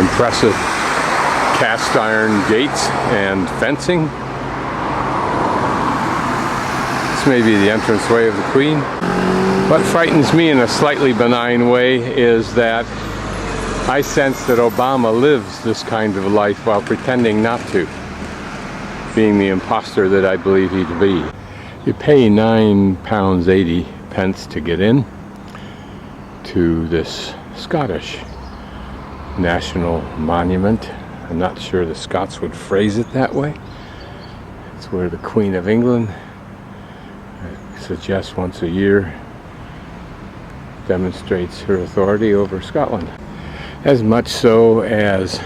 Impressive cast iron gates and fencing. This may be the entranceway of the Queen. What frightens me in a slightly benign way is that I sense that Obama lives this kind of life while pretending not to, being the imposter that I believe he to be. You pay £9.80 to get in to this Scottish national monument. I'm not sure the Scots would phrase it that way. It's where the Queen of England, I suggest once a year, demonstrates her authority over Scotland. As much so as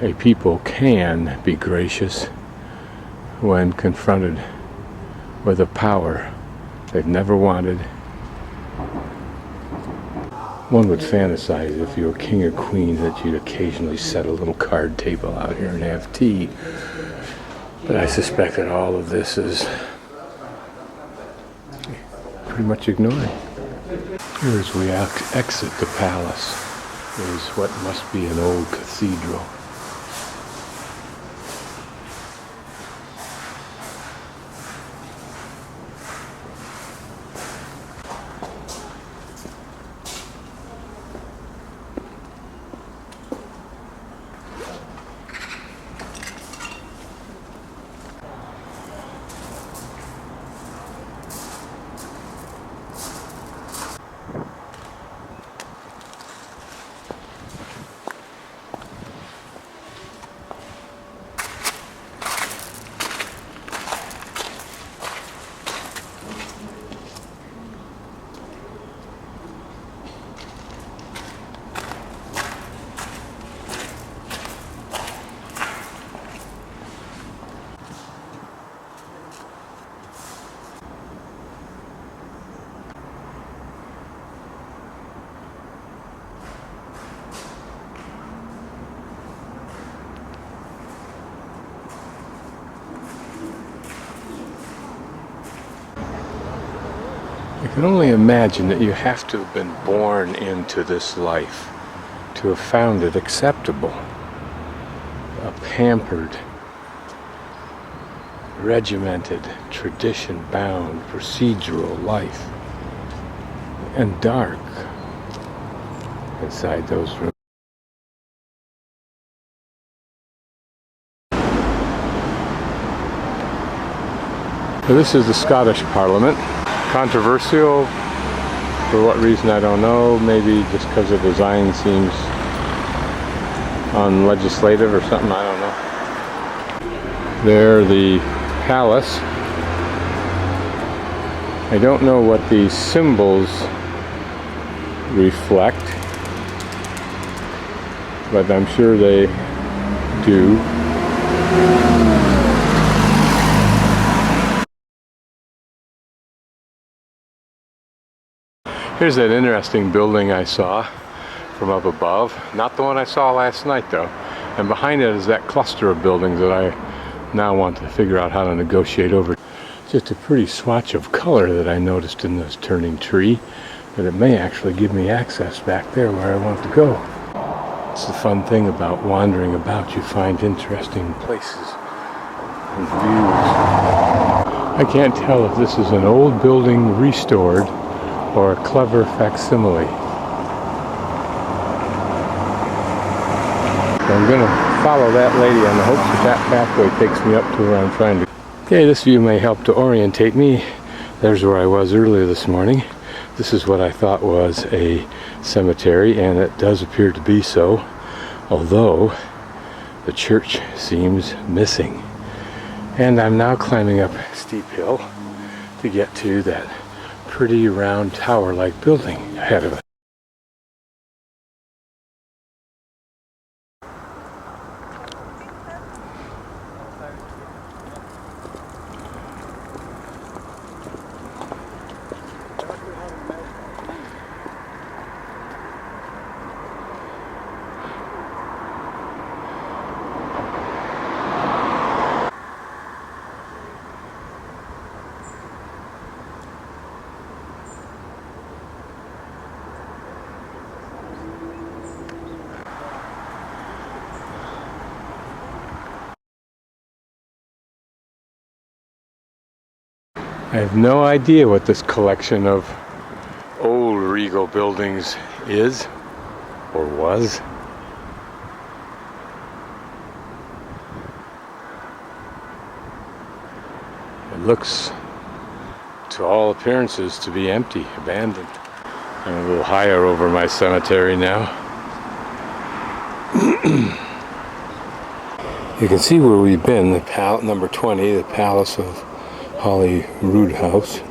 a people can be gracious when confronted with a power they've never wanted. One would fantasize if you were king or queen that you'd occasionally set a little card table out here and have tea. But I suspect that all of this is pretty much ignored. Here as we exit the palace is what must be an old cathedral. I can only imagine that you have to have been born into this life to have found it acceptable. A pampered, regimented, tradition-bound, procedural life. And dark inside those rooms. So this is the Scottish Parliament. Controversial, for what reason I don't know, maybe just because the design seems unlegislative or something, I don't know. There, the palace. I don't know what these symbols reflect, but I'm sure they do. Here's that interesting building I saw from up above. Not the one I saw last night though. And behind it is that cluster of buildings that I now want to figure out how to negotiate over. Just a pretty swatch of color that I noticed in this turning tree, that it may actually give me access back there where I want to go. It's the fun thing about wandering about. You find interesting places and views. I can't tell if this is an old building restored or a clever facsimile. So I'm going to follow that lady on the hopes that that pathway takes me up to where I'm trying to. Okay, this view may help to orientate me. There's where I was earlier this morning. This is what I thought was a cemetery, and it does appear to be so, although the church seems missing. And I'm now climbing up a steep hill to get to that pretty round tower-like building ahead of us. I have no idea what this collection of old regal buildings is or was. It looks to all appearances to be empty, abandoned. I'm a little higher over my cemetery now. You can see where we've been, number 20, the Palace of Holyroodhouse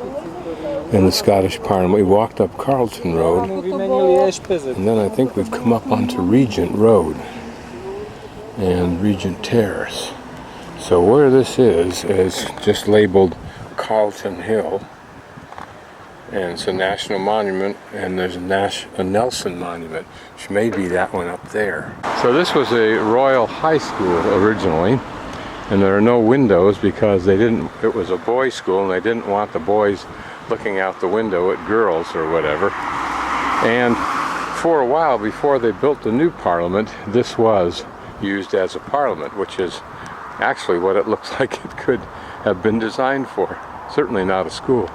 in the Scottish Parliament. We walked up Carlton Road, and then I think we've come up onto Regent Road and Regent Terrace. So where this is just labeled Carlton Hill, and it's a national monument, and there's a Nelson monument, which may be that one up there. So this was a Royal High School originally, and there are no windows because it was a boys' school and they didn't want the boys looking out the window at girls or whatever. And for a while before they built the new Parliament, this was used as a Parliament, which is actually what it looks like it could have been designed for. Certainly not a school.